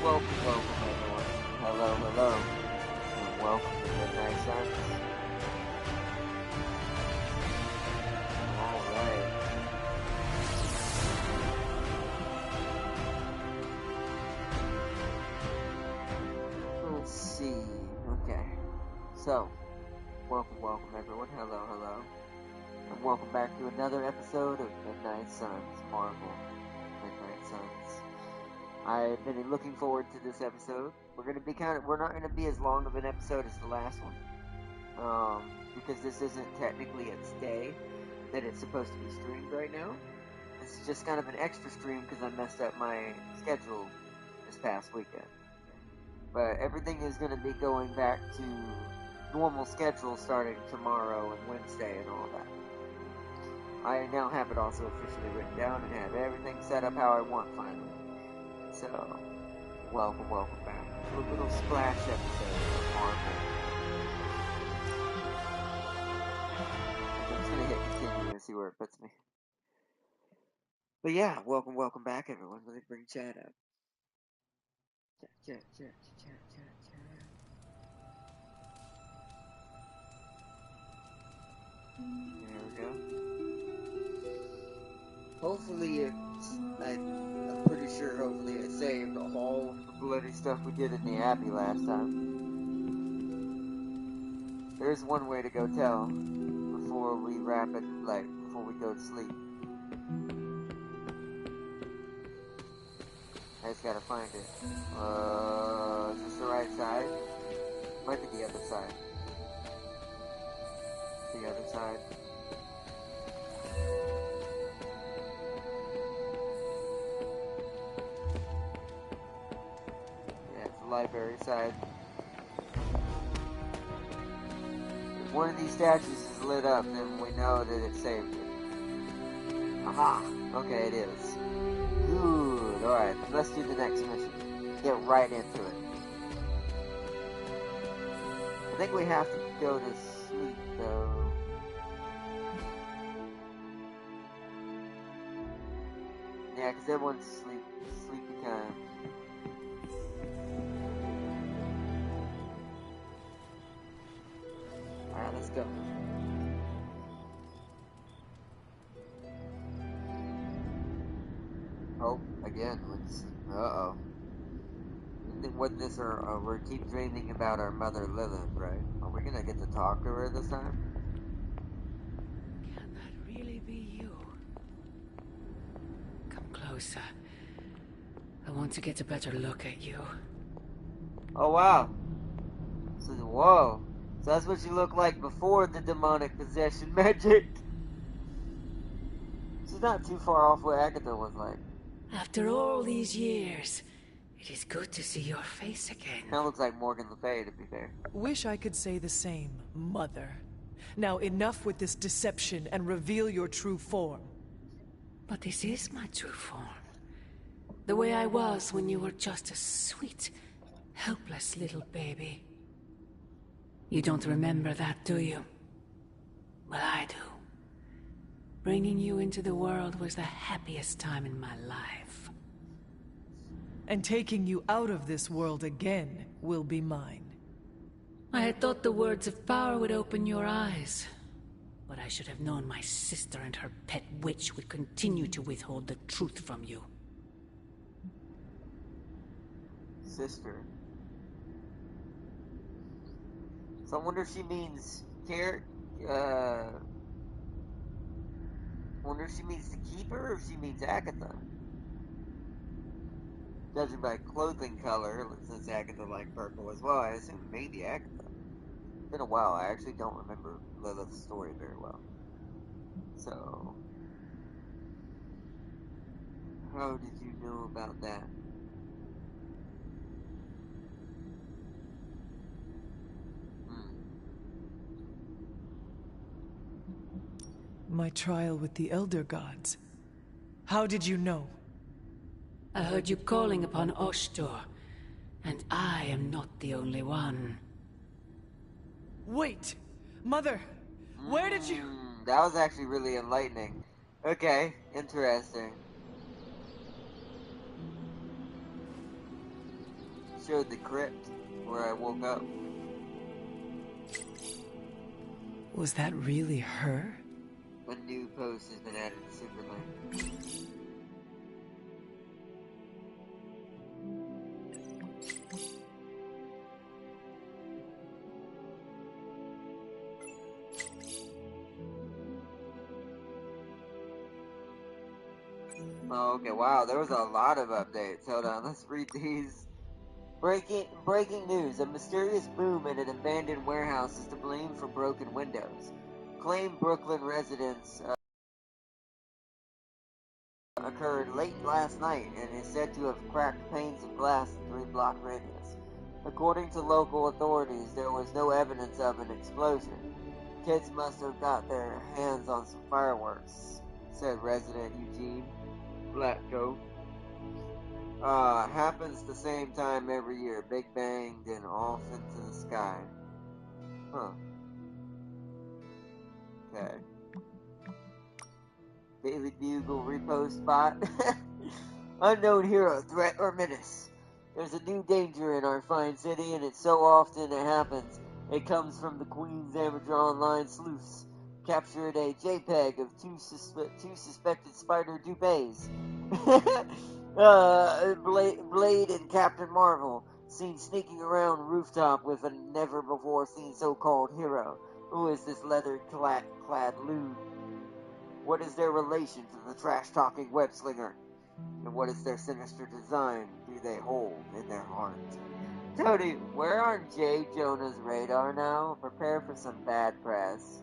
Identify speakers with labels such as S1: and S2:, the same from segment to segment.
S1: Welcome, everyone. Hello, and welcome to Midnight Suns. Alright. Let's see. Okay. So, welcome, everyone. Hello. And welcome back to another episode of Midnight Suns, Marvel Midnight Suns. I've been looking forward to this episode. We're not gonna be as long of an episode as the last one. Because this isn't technically its day that it's supposed to be streamed right now. It's just kind of an extra stream because I messed up my schedule this past weekend. But everything is gonna be going back to normal schedule starting tomorrow and Wednesday and all that. I now have it also officially written down and have everything set up how I want finally. So, welcome back to a little splash episode of Marvel. I'm just gonna hit continue and see where it puts me. But yeah, welcome back everyone. Let me bring chat up. Chat. There we go. Hopefully I'm pretty sure hopefully it saved all the bloody stuff we did in the Abbey last time. There's one way to go tell before we wrap it, before we go to sleep. I just gotta find it. Is this the right side? Might be the other side. The other side. Yeah, it's the library side. If one of these statues is lit up, then we know that it saved it. Aha! Okay, it is. Good. Alright, let's do the next mission. Get right into it. I think we have to go to sleep, though. Yeah, because everyone's sleepy time. Alright, let's go. Oh, again, uh-oh. We keep dreaming about our mother Lilith, right? Are we gonna get to talk to her this time?
S2: Can that really be you? Come closer. I want to get a better look at you.
S1: Oh, wow. Whoa. So that's what you look like before the demonic possession magic. She's not too far off what Agatha was like.
S2: After all these years, it is good to see your face again.
S1: Kinda looks like Morgan Le Fay, to be fair.
S3: Wish I could say the same, Mother. Now enough with this deception and reveal your true form.
S2: But this is my true form. The way I was when you were just a sweet, helpless little baby. You don't remember that, do you? Well, I do. Bringing you into the world was the happiest time in my life.
S3: And taking you out of this world again will be mine.
S2: I had thought the words of power would open your eyes. But I should have known my sister and her pet witch would continue to withhold the truth from you.
S1: Sister. So I wonder if she means wonder if she means the keeper or if she means Agatha. Judging by clothing color, since Agatha liked purple as well, I assume maybe Agatha. It's been a while, I actually don't remember Lilith's story very well. So, how did you know about that?
S3: My trial with the Elder Gods. How did you know?
S2: I heard you calling upon Oshtor, and I am not the only one.
S3: Wait! Mother! Where did you...
S1: That was actually really enlightening. Okay, interesting. showed the crypt where I woke up.
S3: Was that really her?
S1: A new post has been added to Superlane. Oh, okay, wow, there was a lot of updates. Hold on, let's read these. Breaking news. A mysterious boom in an abandoned warehouse is to blame for broken windows. Claimed Brooklyn residents occurred late last night and is said to have cracked panes of glass in 3-block radius. According to local authorities, there was no evidence of an explosion. Kids must have got their hands on some fireworks, said resident Eugene Blatko. Happens the same time every year. Big bang, then off into the sky. Huh. Okay. Daily Bugle repost bot. Unknown hero, threat, or menace. There's a new danger in our fine city, and it's so often it happens. It comes from the Queen's Amateur Online sleuths. Captured a JPEG of two suspected spider dupes. Blade and Captain Marvel seen sneaking around rooftop with a never-before-seen so-called hero. Who is this leather-clad lewd? What is their relation to the trash-talking web-slinger? And what is their sinister design do they hold in their hearts? Tony, we're on J. Jonah's radar now. Prepare for some bad press.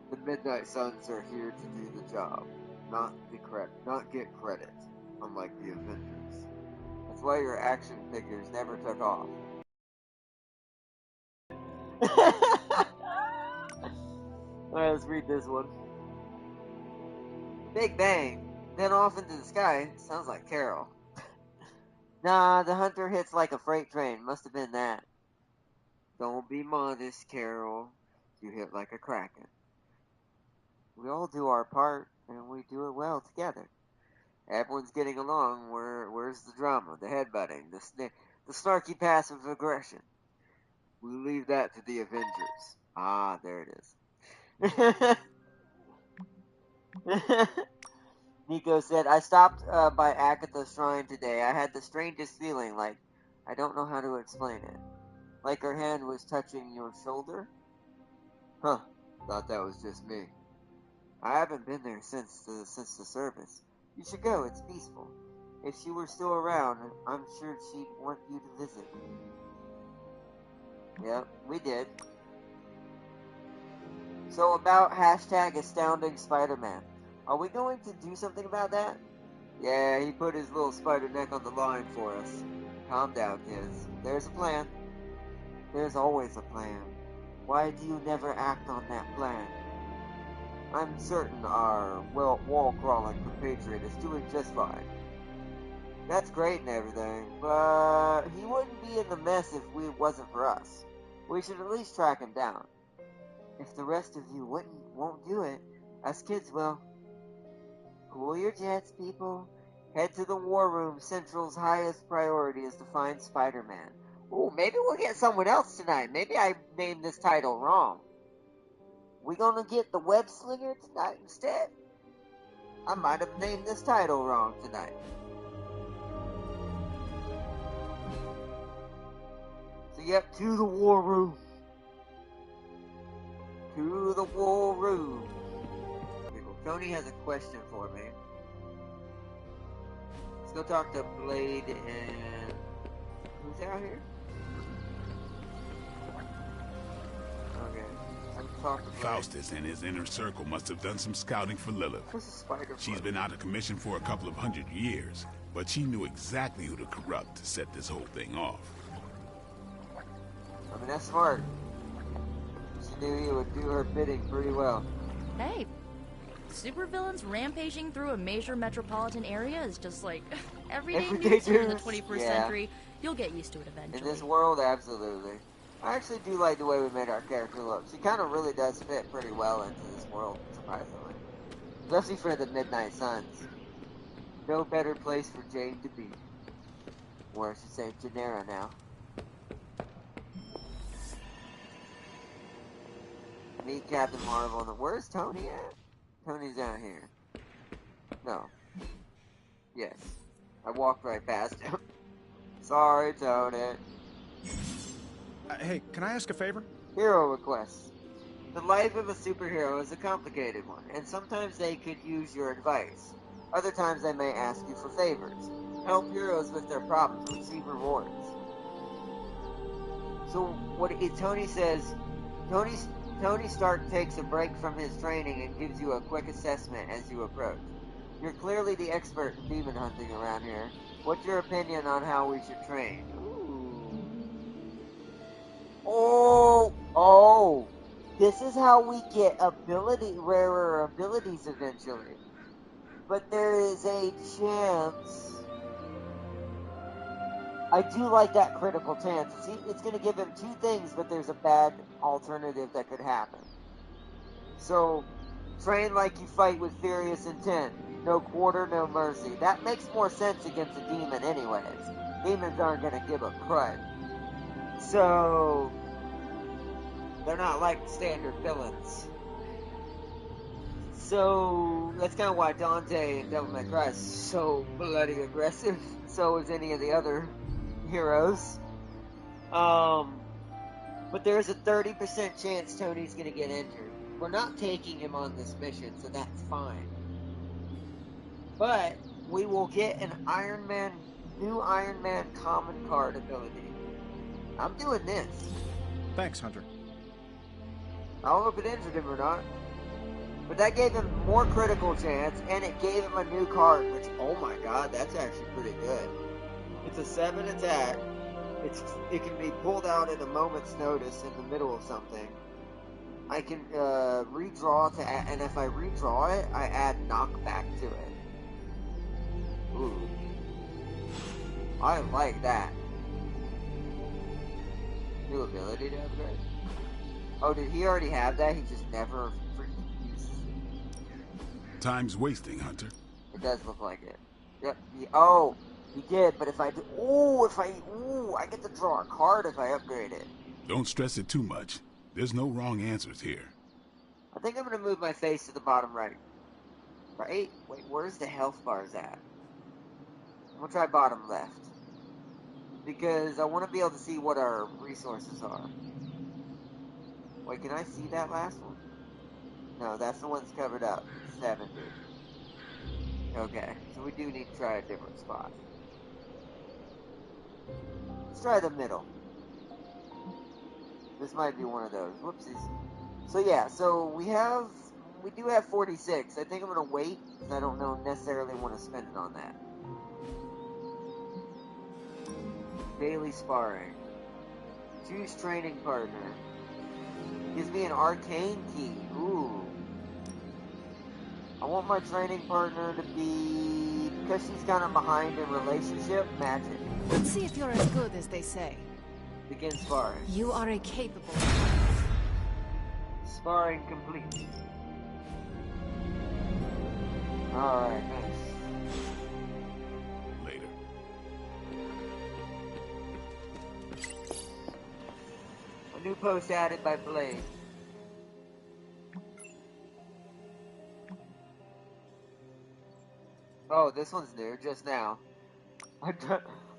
S1: The Midnight Suns are here to do the job, not get credit, unlike the Avengers. That's why your action figures never took off. Alright, let's read this one. Big bang, then off into the sky. Sounds like Carol. Nah, the hunter hits like a freight train. Must have been that. Don't be modest, Carol. You hit like a kraken. We all do our part, and we do it well together. Everyone's getting along. Where's the drama, the headbutting, the snarky passive aggression? We leave that to the Avengers. Ah, there it is. Nico said, I stopped by Agatha's shrine today. I had the strangest feeling, like, I don't know how to explain it. Like her hand was touching your shoulder? Huh, thought that was just me. I haven't been there since the service. You should go, it's peaceful. If she were still around, I'm sure she'd want you to visit. Yep, we did. So about hashtag astounding Spider-Man. Are we going to do something about that? Yeah, he put his little spider neck on the line for us. Calm down, kids. There's a plan. There's always a plan. Why do you never act on that plan? I'm certain our wall-crawling compatriot is doing just fine. That's great and everything, but he wouldn't be in the mess if it wasn't for us. We should at least track him down. If the rest of you won't do it, us kids will. Cool your jets, people. Head to the War Room. Central's highest priority is to find Spider-Man. Ooh, maybe we'll get someone else tonight. Maybe I named this title wrong. We gonna get the web slinger tonight instead? I might have named this title wrong tonight. So yep, to the War Room. To the War Room. Tony has a question for me. Let's go talk to Blade and... Who's out here? Okay. I'm talking to Blade.
S4: Faustus and his inner circle must have done some scouting for Lilith. She's been out of commission for a couple of 100 years, but she knew exactly who to corrupt to set this whole thing off.
S1: I mean, that's smart. She knew he would do her bidding pretty well.
S5: Hey, supervillains rampaging through a major metropolitan area is just like everyday news here in the 21st century. You'll get used to it eventually.
S1: In this world, absolutely. I actually do like the way we made our character look. She kind of really does fit pretty well into this world, surprisingly. Especially for the Midnight Suns. No better place for Jane to be. Or I should say Genera now. Meet Captain Marvel. Where's Tony at? Tony's down here. No. Yes. I walked right past him. Sorry, Tony.
S6: Hey, can I ask a favor?
S1: Hero requests. The life of a superhero is a complicated one, and sometimes they could use your advice. Other times they may ask you for favors. Help heroes with their problems, receive rewards. So Tony says, Tony Stark takes a break from his training and gives you a quick assessment as you approach. You're clearly the expert in demon hunting around here. What's your opinion on how we should train? Oh, this is how we get rarer abilities eventually. But there is a chance. I do like that critical chance. It's going to give him two things, but there's a bad alternative that could happen. So, train like you fight with furious intent. No quarter, no mercy. That makes more sense against a demon anyways. Demons aren't going to give a crud. So, they're not like standard villains. So, that's kind of why Dante in Devil May Cry is so bloody aggressive. So is any of the other heroes. But there's a 30% chance Tony's going to get injured. We're not taking him on this mission, so that's fine. But we will get an new Iron Man common card ability. I'm doing this.
S6: Thanks, Hunter.
S1: I don't know if it injured him or not. But that gave him more critical chance, and it gave him a new card, which, oh my god, that's actually pretty good. It's a 7 attack. It can be pulled out at a moment's notice in the middle of something. I can redraw and if I redraw it, I add knockback to it. Ooh. I like that. New ability to upgrade. Oh, did he already have that? He just never freaking uses it.
S4: Time's wasting, Hunter.
S1: It does look like it. Yep. He did, but if I do... I get to draw a card if I upgrade it.
S4: Don't stress it too much. There's no wrong answers here.
S1: I think I'm going to move my face to the bottom right. Right? Wait, where's the health bars at? I'm going to try bottom left. Because I want to be able to see what our resources are. Wait, can I see that last one? No, that's the one that's covered up. 70. Okay, so we do need to try a different spot. Let's try the middle. This might be one of those. Whoopsies. So yeah, we do have 46. I think I'm going to wait, because I don't necessarily want to spend it on that. Daily sparring. Choose training partner. Gives me an arcane key. Ooh. I want my training partner to be, because she's kind of behind in relationship, magic.
S7: Let's see if you're as good as they say.
S1: Begin sparring.
S7: You are a capable.
S1: Sparring complete. Alright, nice.
S4: Later.
S1: A new post added by Blade. Oh, this one's new, just now.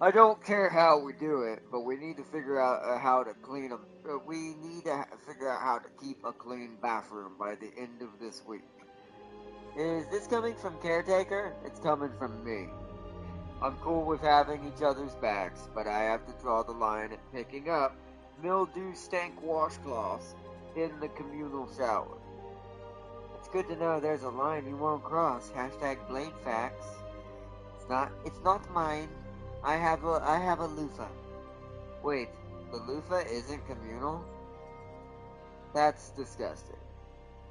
S1: I don't care how we do it, but we need to figure out how to clean them. We need to figure out how to keep a clean bathroom by the end of this week. Is this coming from Caretaker? It's coming from me. I'm cool with having each other's backs, but I have to draw the line at picking up mildew stank washcloths in the communal shower. It's good to know there's a line you won't cross. Hashtag Blade Facts. It's not mine. I have a loofah. Wait, the loofah isn't communal? That's disgusting.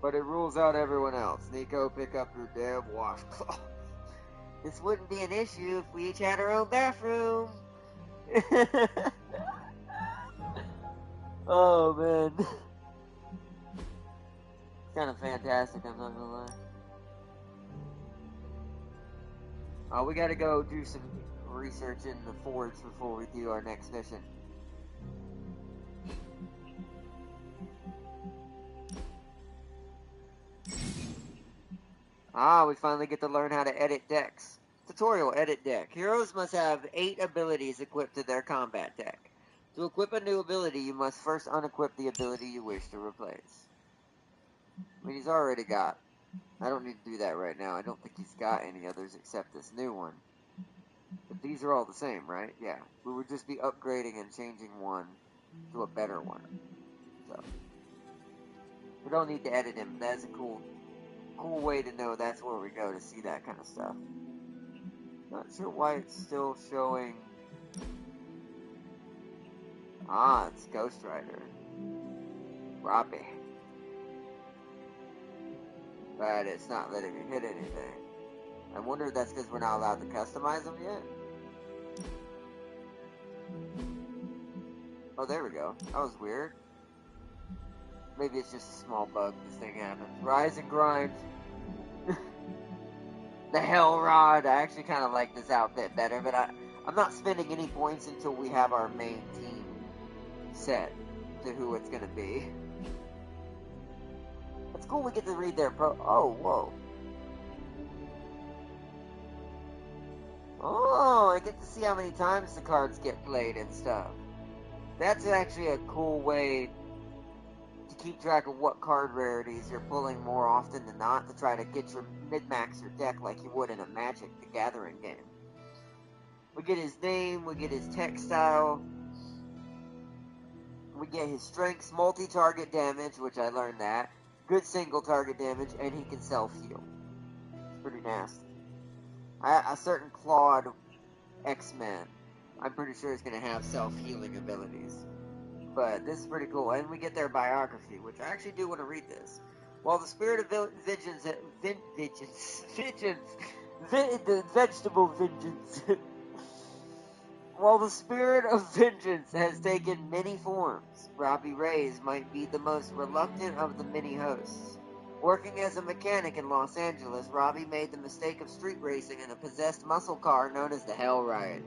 S1: But it rules out everyone else. Nico, pick up your damn washcloth. This wouldn't be an issue if we each had our own bathroom. Oh man. It's kind of fantastic, I'm not gonna lie. Oh, we gotta go do some research in the forge before we do our next mission. We finally get to learn how to edit decks. Tutorial, edit deck. Heroes must have 8 abilities equipped to their combat deck. To equip a new ability, you must first unequip the ability you wish to replace. I mean, he's already got. I don't need to do that right now. I don't think he's got any others except this new one. But these are all the same, right? Yeah. We would just be upgrading and changing one to a better one. So, we don't need to edit him. That's a cool way to know that's where we go to see that kind of stuff. Not sure why it's still showing. It's Ghost Rider. Robbie. But it's not letting me hit anything. I wonder if that's because we're not allowed to customize them yet. Oh, there we go. That was weird. Maybe it's just a small bug. This thing happens. Rise and grind. The Hell Rod. I actually kind of like this outfit better, but I'm not spending any points until we have our main team set to who it's going to be. It's cool we get to read their Oh, whoa. Oh, I get to see how many times the cards get played and stuff. That's actually a cool way to keep track of what card rarities you're pulling more often than not to try to get your mid-max your deck like you would in a Magic the Gathering game. We get his name, we get his textile, we get his strengths, multi-target damage, which I learned that, good single target damage, and he can self-heal. It's pretty nasty. A certain Claude X-Men, I'm pretty sure is going to have self-healing abilities. But this is pretty cool. And we get their biography, which I actually do want to read this. While the spirit of vengeance, the vegetable vengeance. While the spirit of vengeance has taken many forms, Robbie Reyes might be the most reluctant of the many hosts. Working as a mechanic in Los Angeles, Robbie made the mistake of street racing in a possessed muscle car known as the Hell Ride.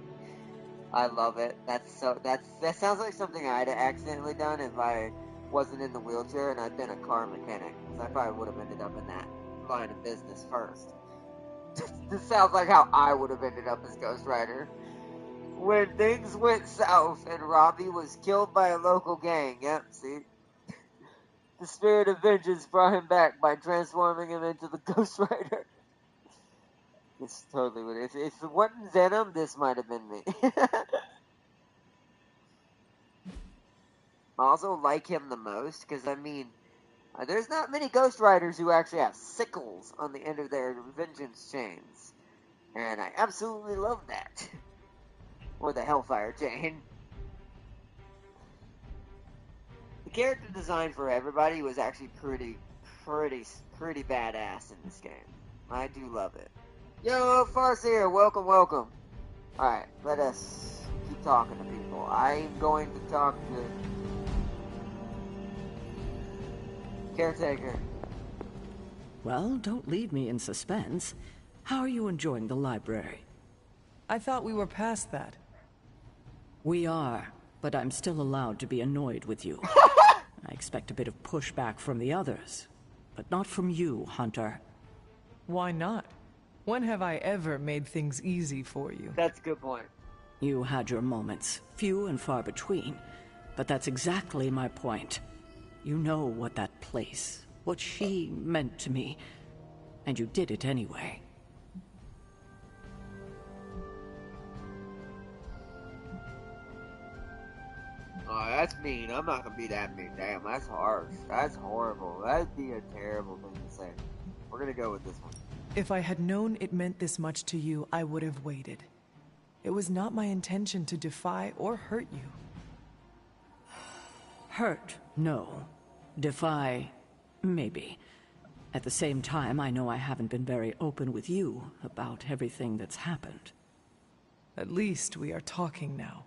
S1: I love it. That sounds like something I'd have accidentally done if I wasn't in the wheelchair and I'd been a car mechanic. Because I probably would have ended up in that line of business first. This sounds like how I would have ended up as Ghost Rider. When things went south and Robbie was killed by a local gang. Yep, see? The spirit of vengeance brought him back by transforming him into the Ghost Rider. It's totally what it is. If it wasn't Venom, this might have been me. I also like him the most, because, I mean, there's not many Ghost Riders who actually have sickles on the end of their vengeance chains. And I absolutely love that. Or the Hellfire chain. The character design for everybody was actually pretty badass in this game. I do love it. Yo, Farseer, welcome. Alright, let us keep talking to people. I'm going to talk to Caretaker.
S2: Well, don't leave me in suspense. How are you enjoying the library?
S3: I thought we were past that.
S2: We are, but I'm still allowed to be annoyed with you. I expect a bit of pushback from the others, but not from you, Hunter.
S3: Why not? When have I ever made things easy for you?
S1: That's a good point.
S2: You had your moments, few and far between, but that's exactly my point. You know what that place, what she meant to me, and you did it anyway.
S1: Oh, that's mean. I'm not gonna be that mean. Damn, that's harsh. That's horrible. That'd be a terrible thing to say. We're gonna go with this one.
S3: If I had known it meant this much to you, I would have waited. It was not my intention to defy or hurt you.
S2: Hurt, no. Defy, maybe. At the same time, I know I haven't been very open with you about everything that's happened.
S3: At least we are talking now.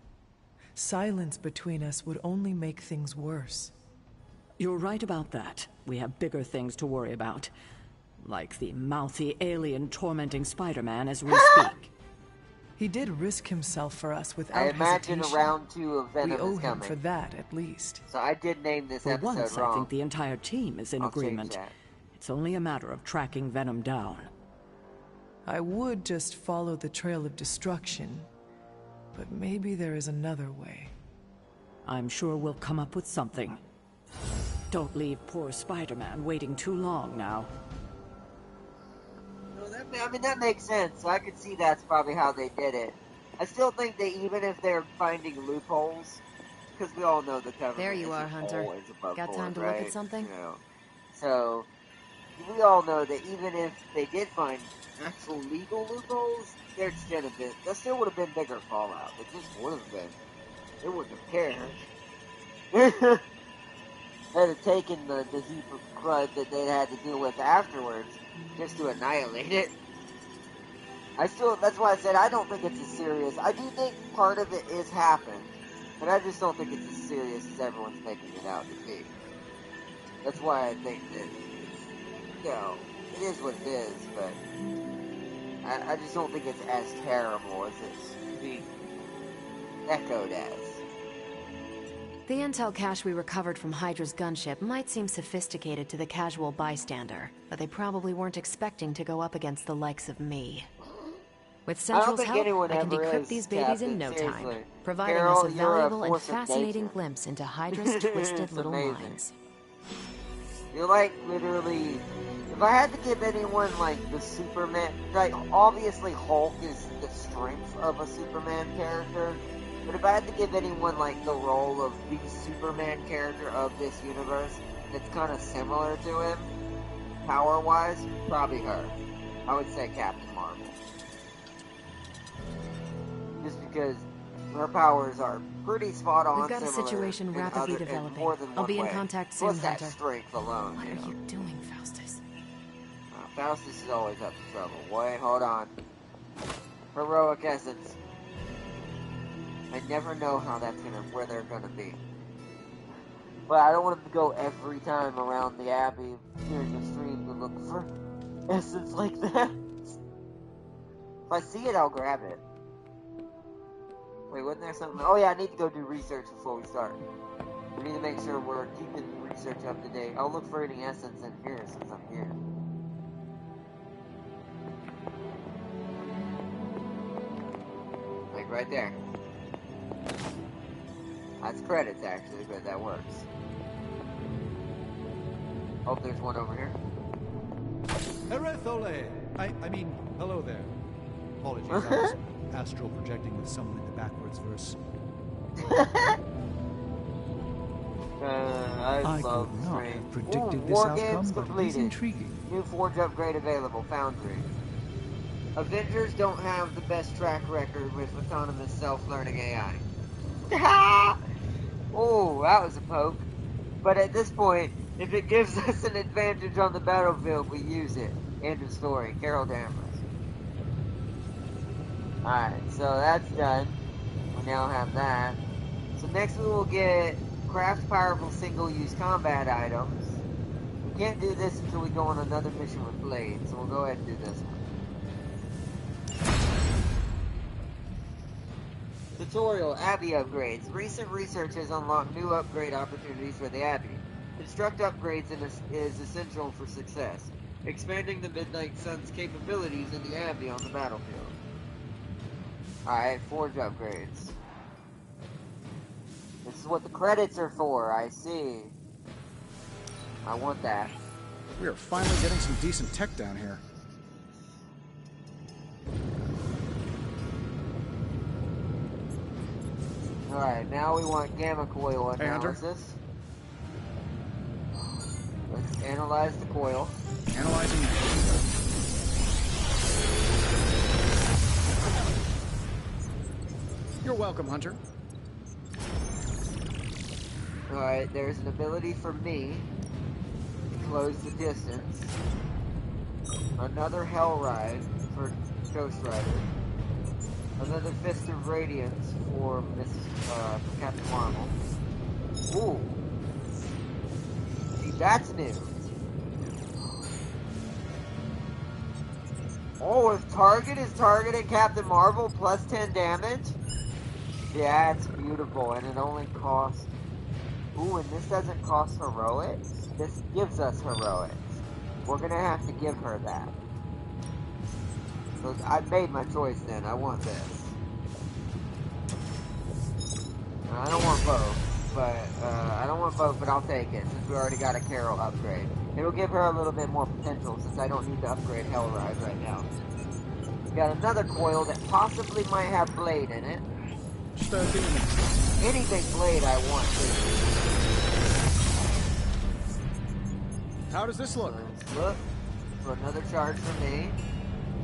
S3: Silence between us would only make things worse.
S2: You're right about that. We have bigger things to worry about. Like the mouthy alien tormenting Spider-Man as we speak.
S3: He did risk himself for us without
S1: I imagine
S3: hesitation.
S1: a round 2 of Venom
S3: we owe
S1: is
S3: him
S1: coming.
S3: for that, at least.
S1: So I did name this
S2: For
S1: episode
S2: once,
S1: wrong.
S2: I think the entire team is in
S1: I'll change
S2: agreement.
S1: that.
S2: It's only a matter of tracking Venom down.
S3: I would just follow the trail of destruction, but maybe there is another way.
S2: I'm sure we'll come up with something. Don't leave poor Spider-Man waiting too long now.
S1: No, I mean, that makes sense. I could see that's probably how they did it. I still think that even if they're finding loopholes, because we all know the government
S7: There you are, Hunter. Got time to look at something?
S1: You know, so, we all know that even if they did find actual legal loopholes, there still would have been bigger fallout. It just would have been. They wouldn't have cared. They'd have taken the heap of crud that they had to deal with afterwards just to annihilate it. That's why I said I don't think it's as serious. I do think part of it is happened, but I just don't think it's as serious as everyone's making it out to be. That's why I think that, it is what it is, but I just don't think it's as terrible as it's being echoed as.
S7: The intel cache we recovered from Hydra's gunship might seem sophisticated to the casual bystander, but they probably weren't expecting to go up against the likes of me. With Central's help, I can decrypt these babies in no time, providing us a valuable and fascinating glimpse into Hydra's twisted little minds.
S1: You're like, literally, if I had to give anyone, like, the Superman, like, obviously Hulk is the strength of a Superman character, but if I had to give anyone, like, the role of the Superman character of this universe that's kind of similar to him, power-wise, probably her. I would say Captain Marvel. Just because her powers are pretty spot on.
S7: We've got a situation rapidly developing. I'll be in contact soon, Hunter.
S1: That strength alone.
S7: What are you doing, Faustus?
S1: Faustus is always up to trouble. Wait, hold on. Heroic essence. I never know where they're gonna be. But I don't want to go every time around the Abbey during the stream to look for essence like that. If I see it, I'll grab it. Wait, wasn't there something? Oh yeah, I need to go do research before we start. We need to make sure we're keeping the research up to date. I'll look for any essence in here since I'm here. Like right there. That's credits actually, but that works. Oh, there's one over here.
S6: Erethole! I mean, hello there. Apologies, I was astral projecting with someone in the backwards verse.
S1: I love
S6: could not
S1: stream.
S6: have predicted this
S1: War
S6: outcome,
S1: games
S6: but it is
S1: completed.
S6: intriguing.
S1: New Forge upgrade available. Foundry. Avengers don't have the best track record with autonomous self-learning AI. Oh, that was a poke. But at this point, if it gives us an advantage on the battlefield, we use it. End of story. Carol Danvers. Alright, so that's done. We now have that. So next we will get craft powerful single-use combat items. We can't do this until we go on another mission with Blade, so we'll go ahead and do this one. Tutorial, Abbey upgrades. Recent research has unlocked new upgrade opportunities for the Abbey. Construct upgrades is essential for success, expanding the Midnight Sun's capabilities in the Abbey on the battlefield. Alright, Forge upgrades. This is what the credits are for, I see. I want that.
S6: We are finally getting some decent tech down here.
S1: Alright, now we want gamma coil analysis. Let's analyze the coil.
S6: Analyzing. You're welcome, Hunter.
S1: Alright, there's an ability for me to close the distance. Another Hell Ride for Ghost Rider. Another Fist of Radiance for Captain Marvel. Ooh. See, that's new. Oh, if target is targeting Captain Marvel, plus 10 damage? Yeah, it's beautiful, and it only costs... Ooh, and this doesn't cost heroics? This gives us heroics. We're gonna have to give her that. So I made my choice then. I want this. I don't want both, but I don't want both, but I'll take it since we already got a Carol upgrade. It'll give her a little bit more potential since I don't need to upgrade Hellride right now. We got another coil that possibly might have Blade in it. Anything Blade I want to.
S6: How does this look?
S1: Look. So another charge for me.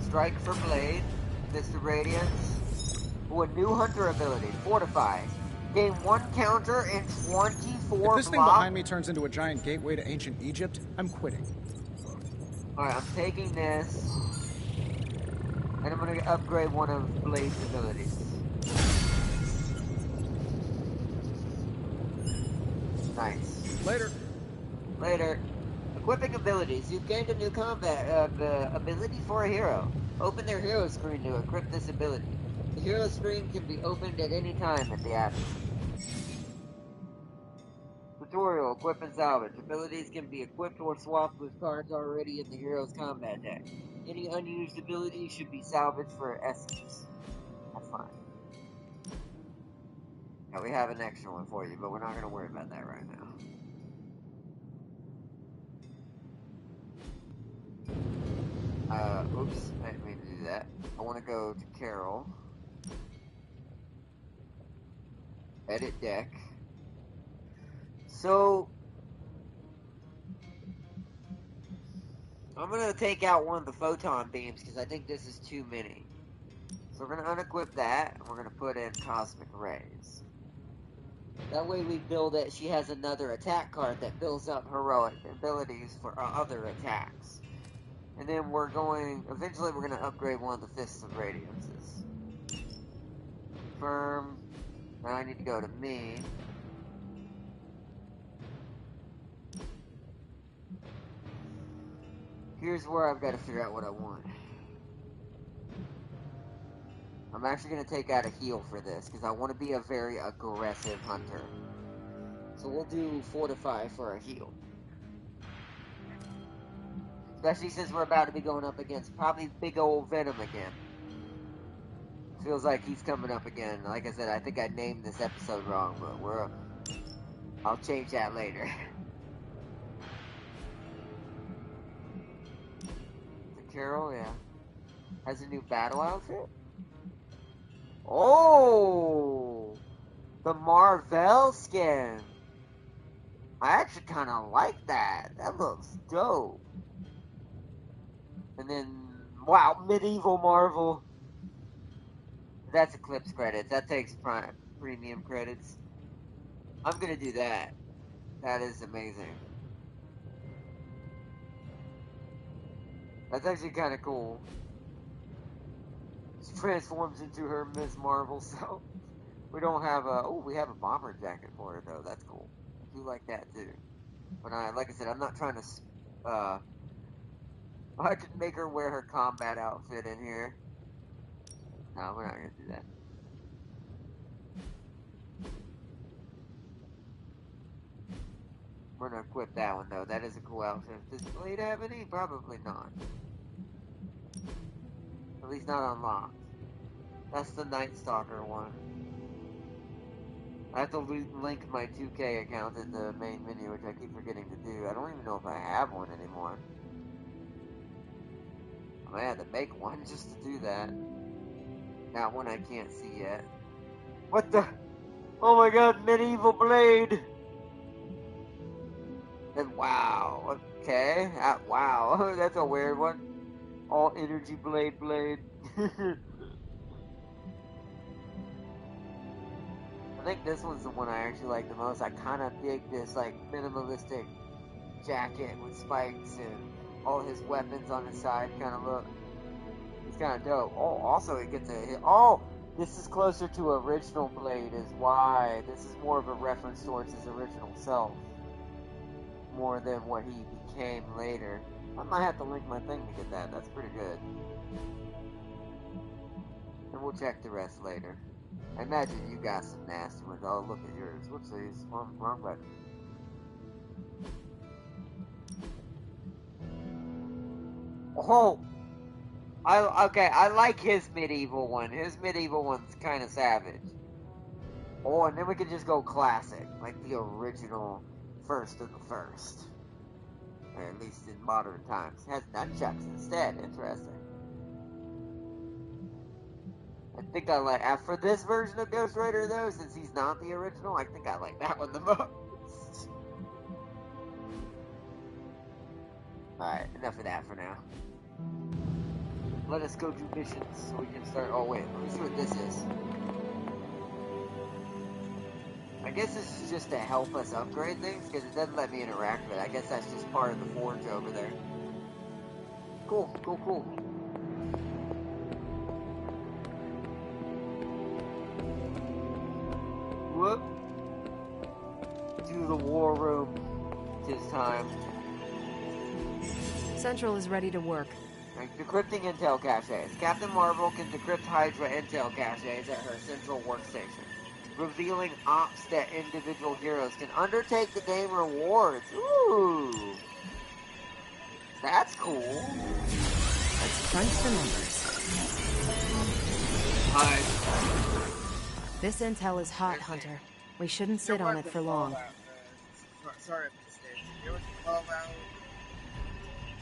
S1: Strike for Blade. Fist of Radiance. Ooh, a new Hunter ability. Fortify. Gain 1 counter and 24
S6: If this thing behind me turns into a giant gateway to ancient Egypt, I'm quitting.
S1: Alright, I'm taking this. And I'm gonna upgrade one of Blade's abilities. Nice. Later. Equipping abilities. You've gained a new combat ability for a hero. Open their hero screen to equip this ability. The hero screen can be opened at any time in the app. Tutorial, equip and salvage. Abilities can be equipped or swapped with cards already in the hero's combat deck. Any unused abilities should be salvaged for essence. That's fine. Now we have an extra one for you, but we're not going to worry about that right now. Oops, I didn't mean to do that. I want to go to Carol. Edit deck. So, I'm going to take out one of the photon beams because I think this is too many. So we're going to unequip that, and we're going to put in cosmic rays. That way we build it. She has another attack card that builds up heroic abilities for other attacks. And then eventually we're going to upgrade one of the Fists of Radiances. Confirm. Now I need to go to me. Here's where I've got to figure out what I want. I'm actually going to take out a heal for this, because I want to be a very aggressive hunter. So we'll do Fortify for a heal. Especially since we're about to be going up against probably big old Venom again. Feels like he's coming up again. Like I said, I think I named this episode wrong, but I'll change that later. The Carol, yeah. Has a new battle outfit? Oh! The Marvel skin! I actually kind of like that. That looks dope. And then, wow, Medieval Marvel. That's Eclipse credits. That takes premium credits. I'm gonna do that. That is amazing. That's actually kind of cool. She transforms into her Ms. Marvel self. We don't have we have a bomber jacket for her though. That's cool. I do like that too. But like I said, I'm not trying to, I could make her wear her combat outfit in here. No, we're not gonna do that. We're gonna equip that one though. That is a cool outfit. Does Blade have any? Probably not. At least not unlocked. That's the Night Stalker one. I have to link my 2K account in the main menu, which I keep forgetting to do. I don't even know if I have one anymore. I might have to make one just to do that. Not one I can't see yet. What the? Oh my god, Medieval Blade! And wow, okay. Wow, that's a weird one. All energy blade. I think this one's the one I actually like the most. I kind of dig this like minimalistic jacket with spikes and all his weapons on his side kind of look. He's kind of dope. Oh, also it gets a hit. Oh, this is closer to original Blade is why. This is more of a reference towards his original self. More than what he became later. I might have to link my thing to get that. That's pretty good. And we'll check the rest later. I imagine you got some nasty ones. Oh, look at yours. Whoopsies. Wrong button. Oh! Okay, I like his medieval one. His medieval one's kind of savage. Oh, and then we can just go classic. Like the original first of the first. Or at least in modern times. It has nunchucks instead. Interesting. I think I like, for this version of Ghost Rider though, since he's not the original, I think I like that one the most. Alright, enough of that for now. Let us go do missions so we can start. Oh wait, let me see what this is. I guess this is just to help us upgrade things, because it doesn't let me interact with it. I guess that's just part of the forge over there. Cool, cool, cool. Whoop. To the war room. 'Tis time.
S7: Central is ready to work.
S1: Decrypting intel caches. Captain Marvel can decrypt Hydra intel caches at her central workstation, revealing ops that individual heroes can undertake to gain rewards. Ooh! That's cool.
S7: Let's crunch the numbers.
S1: Hi.
S7: This intel is hot, Hunter. We shouldn't sit on it for long.
S1: Sorry if this is. There was a fallout.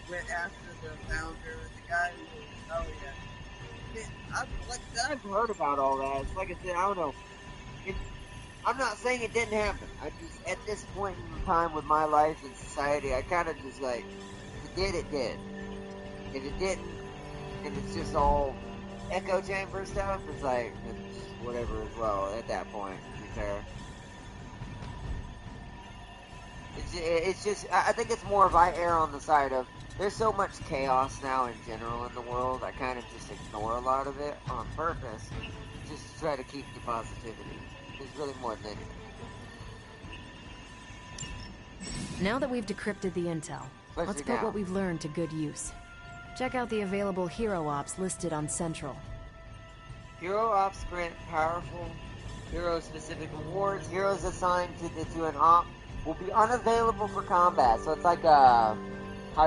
S1: Went after the founder, the guy who, oh yeah. I've heard about all that. It's like I said, I don't know. I'm not saying it didn't happen. I just, at this point in time with my life and society, I kind of just like, if it did, it did. If it didn't, and it's just all echo chamber stuff, it's like, it's whatever as well at that point, to be fair. It's just, I think it's more of I err on the side of, there's so much chaos now in general in the world, I kind of just ignore a lot of it on purpose, just to try to keep the positivity. It's really more than anything.
S7: Now that we've decrypted the intel, let's put what we've learned to good use. Check out the available hero ops listed on Central.
S1: Hero ops grant powerful hero-specific rewards. Heroes assigned to an op will be unavailable for combat, so it's like how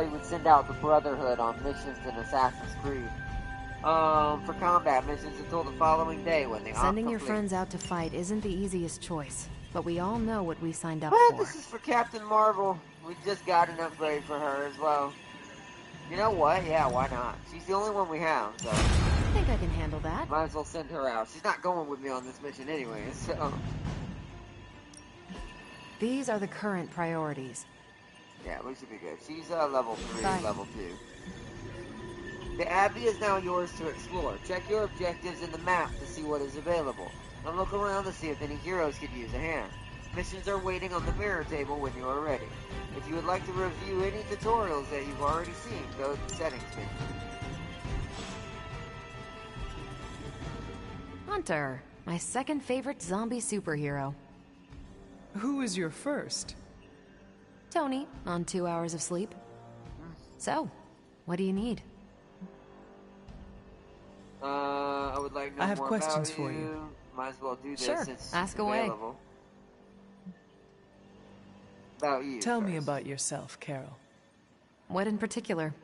S1: you would send out the Brotherhood on missions in Assassin's Creed. For combat missions until the following day when they
S7: Sending your friends out to fight isn't the easiest choice, but we all know what we signed up for.
S1: This is for Captain Marvel. We just got an upgrade for her as well. You know what? Yeah, why not? She's the only one we have, so...
S7: I think I can handle that.
S1: Might as well send her out. She's not going with me on this mission anyway, so...
S7: These are the current priorities.
S1: Yeah, we should be good. She's level 3,
S7: Bye.
S1: level 2. The Abbey is now yours to explore. Check your objectives in the map to see what is available. And look around to see if any heroes could use a hand. Missions are waiting on the mirror table when you are ready. If you would like to review any tutorials that you've already seen, go to the settings menu.
S7: Hunter, my second favorite zombie superhero.
S3: Who is your first?
S7: Tony, on 2 hours of sleep. So, what do you need?
S1: I would like to know
S3: I have
S1: more
S3: questions
S1: about
S3: for you.
S1: Might as well do this
S7: Sure,
S1: since
S7: ask
S1: it's
S7: away.
S1: available. About you
S3: Tell me
S1: first.
S3: about yourself, Carol.
S7: What in particular?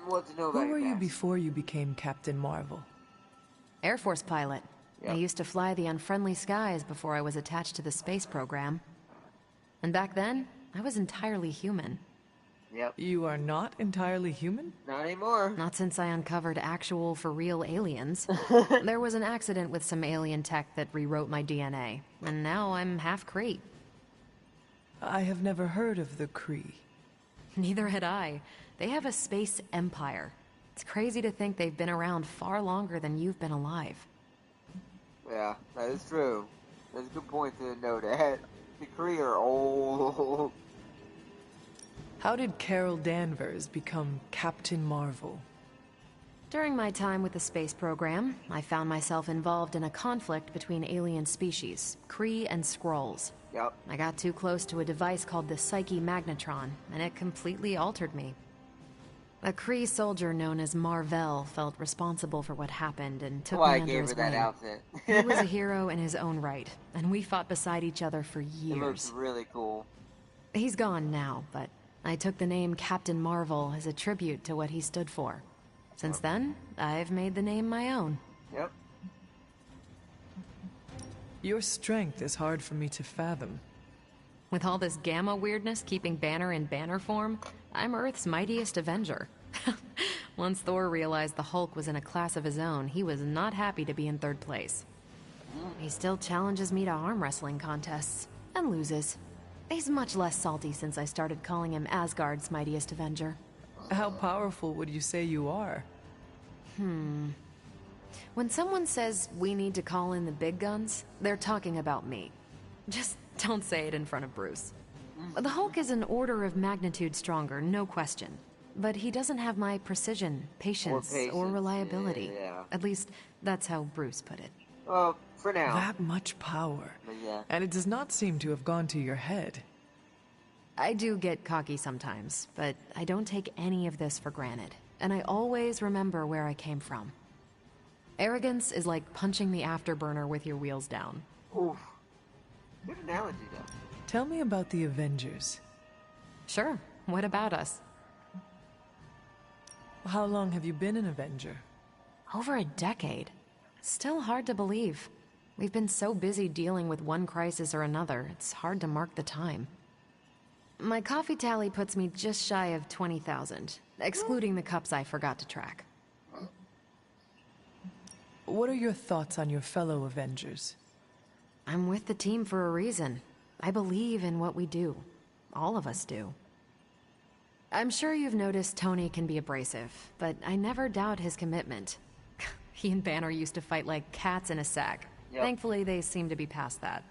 S1: What to know about
S3: Who were
S1: your
S3: you
S1: past?
S3: before you became Captain Marvel?
S7: Air Force pilot.
S1: Yep.
S7: I used to fly the unfriendly skies before I was attached to the space program. And back then, I was entirely human.
S1: Yep.
S3: You are not entirely human?
S1: Not anymore.
S7: Not since I uncovered actual, for real aliens. There was an accident with some alien tech that rewrote my DNA, and now I'm half Kree.
S3: I have never heard of the Kree.
S7: Neither had I. They have a space empire. It's crazy to think they've been around far longer than you've been alive.
S1: Yeah, that is true. That's a good point to note that. The Kree are old.
S3: How did Carol Danvers become Captain Marvel?
S7: During my time with the space program, I found myself involved in a conflict between alien species, Kree and Skrulls.
S1: Yep.
S7: I got too close to a device called the Psyche Magnetron, and it completely altered me. A Kree soldier known as Marvell felt responsible for what happened and took me under his wing.
S1: Outfit.
S7: He was a hero in his own right, and we fought beside each other for years.
S1: It looks really cool.
S7: He's gone now, but I took the name Captain Marvel as a tribute to what he stood for. Since then, I've made the name my own.
S1: Yep.
S3: Your strength is hard for me to fathom.
S7: With all this gamma weirdness keeping Banner in banner form, I'm Earth's mightiest Avenger. Once Thor realized the Hulk was in a class of his own, he was not happy to be in third place. He still challenges me to arm wrestling contests, and loses. He's much less salty since I started calling him Asgard's mightiest Avenger.
S3: How powerful would you say you are?
S7: When someone says we need to call in the big guns, they're talking about me. Just don't say it in front of Bruce. The Hulk is an order of magnitude stronger, no question. But he doesn't have my precision, patience, or reliability.
S1: Yeah.
S7: At least, that's how Bruce put it.
S1: Well, for now.
S3: That much power.
S1: Yeah.
S3: And it does not seem to have gone to your head.
S7: I do get cocky sometimes, but I don't take any of this for granted. And I always remember where I came from. Arrogance is like punching the afterburner with your wheels down.
S1: Oof. Good analogy, though.
S3: Tell me about the Avengers.
S7: Sure, what about us?
S3: How long have you been an Avenger?
S7: Over a decade. Still hard to believe. We've been so busy dealing with one crisis or another, it's hard to mark the time. My coffee tally puts me just shy of 20,000, excluding the cups I forgot to track.
S3: What are your thoughts on your fellow Avengers?
S7: I'm with the team for a reason. I believe in what we do. All of us do. I'm sure you've noticed Tony can be abrasive, but I never doubt his commitment. He and Banner used to fight like cats in a sack.
S1: Yep.
S7: Thankfully, they seem to be past that.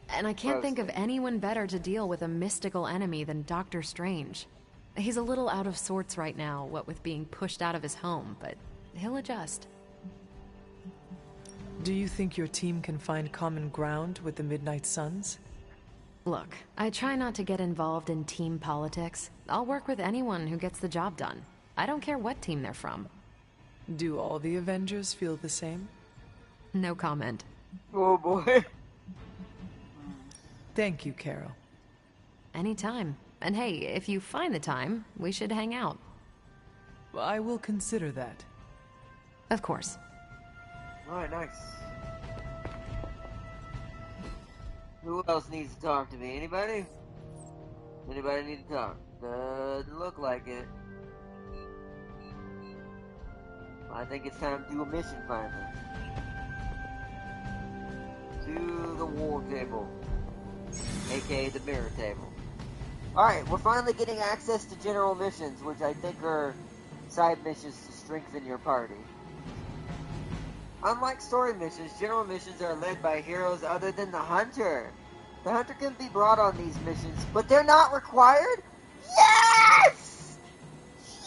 S7: And I can't think of anyone better to deal with a mystical enemy than Doctor Strange. He's a little out of sorts right now, what with being pushed out of his home, but he'll adjust.
S3: Do you think your team can find common ground with the Midnight Suns?
S7: Look, I try not to get involved in team politics. I'll work with anyone who gets the job done. I don't care what team they're from.
S3: Do all the Avengers feel the same?
S7: No comment.
S1: Oh boy.
S3: Thank you, Carol.
S7: Anytime. And hey, if you find the time, we should hang out.
S3: I will consider that.
S7: Of course.
S1: Alright, nice. Who else needs to talk to me? Anybody? Anybody need to talk? Doesn't look like it. I think it's time to do a mission finally. To the war table. AKA the mirror table. Alright, we're finally getting access to general missions, which I think are side missions to strengthen your party. Unlike story missions, general missions are led by heroes other than the Hunter. The Hunter can be brought on these missions, but they're not required? Yes!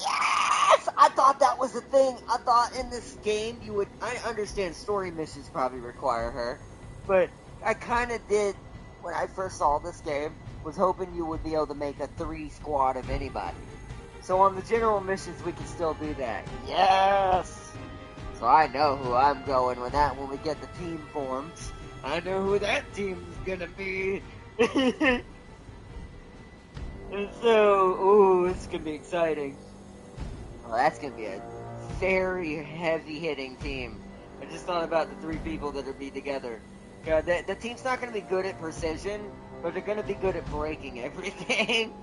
S1: Yes! I thought that was a thing. I thought in this game you would... I understand story missions probably require her, but I kind of did, when I first saw this game, was hoping you would be able to make a 3 squad of anybody. So on the general missions, we can still do that. Yes! So I know who I'm going with that when we get the team forms. I know who that team's gonna be. And so, ooh, it's gonna be exciting. Well, that's gonna be a very heavy-hitting team. I just thought about the 3 people that'll be together. Yeah, the team's not gonna be good at precision, but they're gonna be good at breaking everything.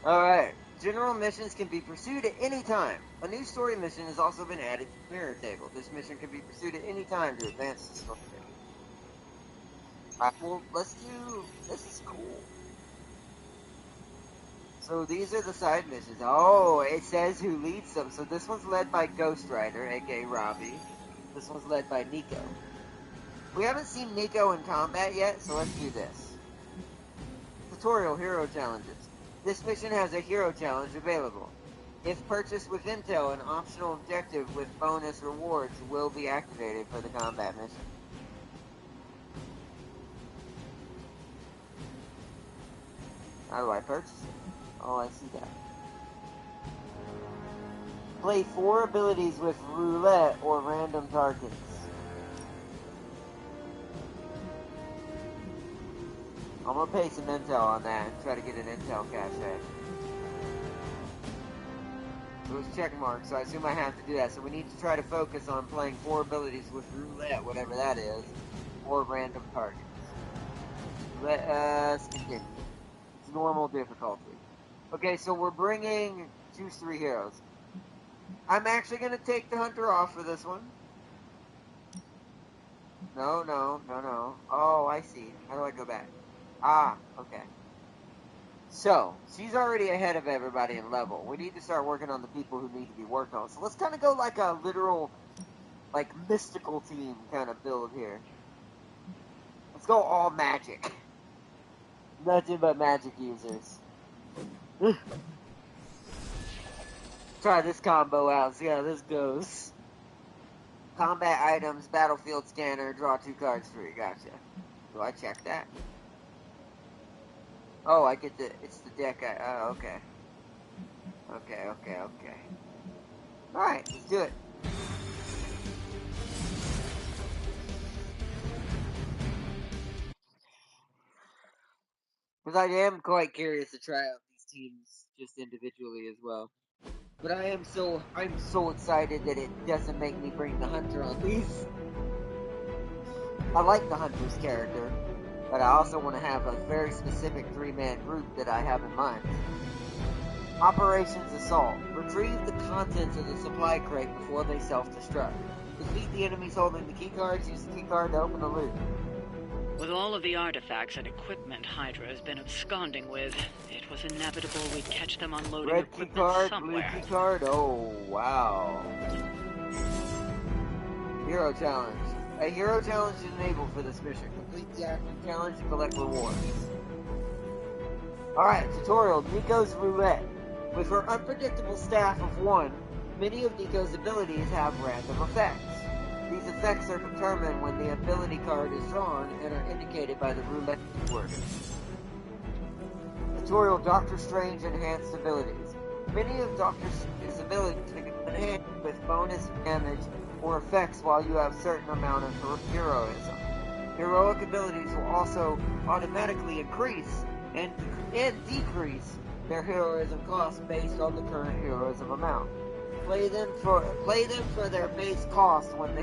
S1: Alright. General missions can be pursued at any time. A new story mission has also been added to the mirror table. This mission can be pursued at any time to advance the story. Alright, well, let's do... This is cool. So these are the side missions. Oh, it says who leads them. So this one's led by Ghost Rider, aka Robbie. This one's led by Nico. We haven't seen Nico in combat yet, so let's do this. Tutorial Hero Challenges. This mission has a hero challenge available. If purchased with intel, an optional objective with bonus rewards will be activated for the combat mission. How do I purchase it? Oh, I see that. Play 4 abilities with roulette or random targets. I'm gonna pay some intel on that and try to get an intel cache. It was check marks, so I assume I have to do that. So we need to try to focus on playing 4 abilities with roulette, whatever that is, or random targets. Let us continue. It's normal difficulty. Okay, so we're bringing choose 3 heroes. I'm actually gonna take the hunter off for this one. No. Oh, I see. How do I go back? Ah, okay. So, she's already ahead of everybody in level. We need to start working on the people who need to be worked on. So let's kind of go like a literal, like, mystical team kind of build here. Let's go all magic. Nothing but magic users. Try this combo out, see how this goes. Combat items, battlefield scanner, draw 2 cards free. Gotcha. Do I check that? Oh, I get it's the deck okay. Okay. Alright, let's do it. Because I am quite curious to try out these teams just individually as well. But I'm so excited that it doesn't make me bring the hunter on these. I like the hunter's character, but I also want to have a very specific 3-man group that I have in mind. Operations Assault. Retrieve the contents of the supply crate before they self-destruct. Defeat the enemies holding the keycards. Use the keycard to open the loot.
S2: With all of the artifacts and equipment Hydra has been absconding with, it was inevitable we'd catch them unloading
S1: Red
S2: equipment
S1: keycard,
S2: somewhere.
S1: blue keycard. Oh, wow. Hero challenge. A hero challenge is enabled for this mission. Complete the active challenge to collect rewards. Alright, tutorial. Nico's Roulette. With her unpredictable staff of 1, many of Nico's abilities have random effects. These effects are determined when the ability card is drawn and are indicated by the roulette keyword. Tutorial Doctor Strange Enhanced Abilities. Many of Doctor Strange's abilities can be enhanced with bonus damage or effects while you have a certain amount of heroism. Heroic abilities will also automatically increase and decrease their heroism cost based on the current heroism amount. Play them for their base cost when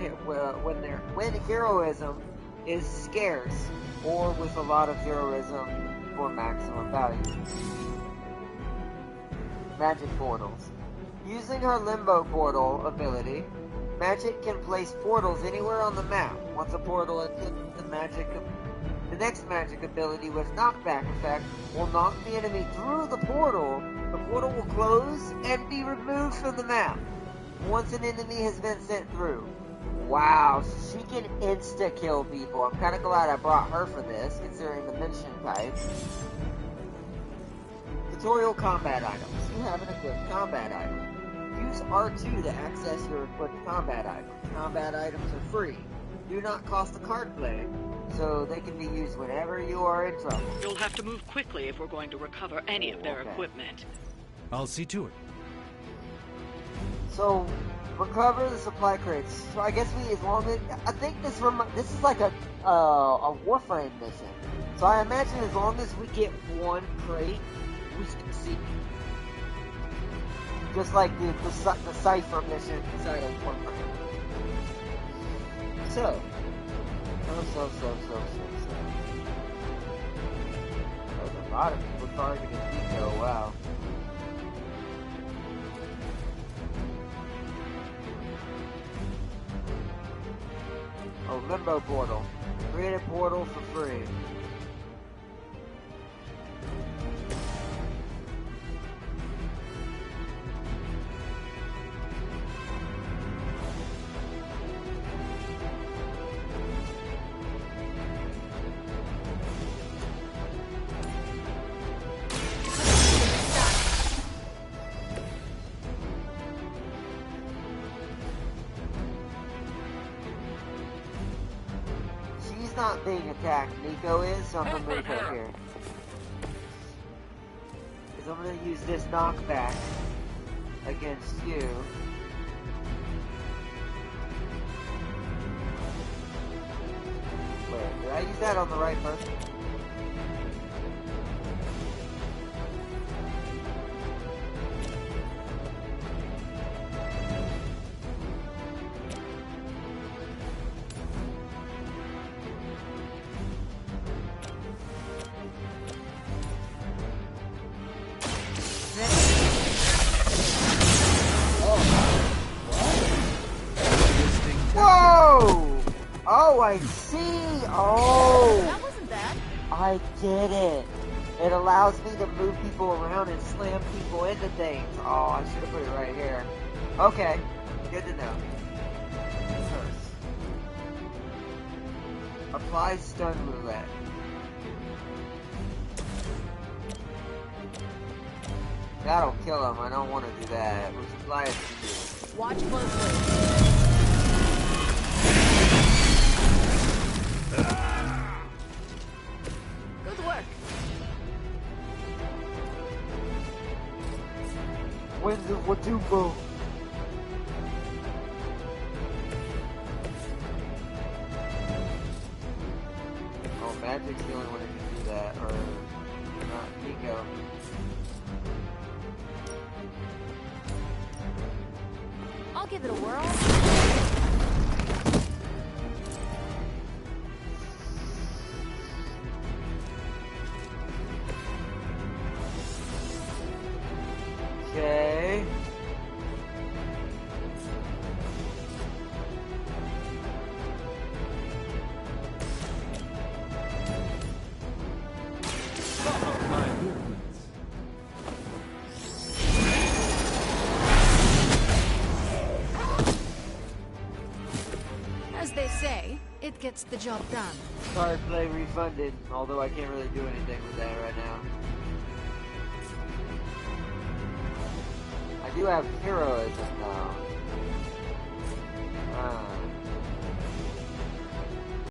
S1: heroism is scarce, or with a lot of heroism for maximum value. Magic portals. Using her Limbo Portal ability, Magic can place portals anywhere on the map. Once a portal is hit, the next magic ability with knockback effect will knock the enemy through the portal. The portal will close and be removed from the map once an enemy has been sent through. Wow, she can insta-kill people. I'm kind of glad I brought her for this, considering the mission type. Tutorial combat items. You have an equipped combat item. Use R2 to access your equipped combat items. Combat items are free. Do not cost a card play, so they can be used whenever you are in trouble.
S2: You'll have to move quickly if we're going to recover any of their equipment.
S6: I'll see to it.
S1: So, recover the supply crates. So I guess I think this is like a Warframe mission. So I imagine as long as we get 1 crate, we succeed. Just like the Cypher mission inside of Warframe. So. There's a lot of people targeting Nico, wow. Oh, Limbo Portal. Create a portal for free. not being attacked. Nico is, so I'm gonna move her here. Because I'm gonna use this knockback against you. Wait, did I use that on the right person? Oh, I see! Oh!
S5: That wasn't bad.
S1: I get it. It allows me to move people around and slam people into things. Oh, I should have put it right here. Okay, good to know. First. Apply stun roulette. That'll kill him. I don't want to do that. Let's apply it to you.
S5: Watch closely. Good work.
S1: When's the Watubo? Oh, Magic's the only one who can do that, or not Nico.
S5: I'll give it a whirl.
S1: Okay.
S7: As they say, it gets the job done.
S1: Card play refunded, although I can't really do anything with that right now. I do have heroism though.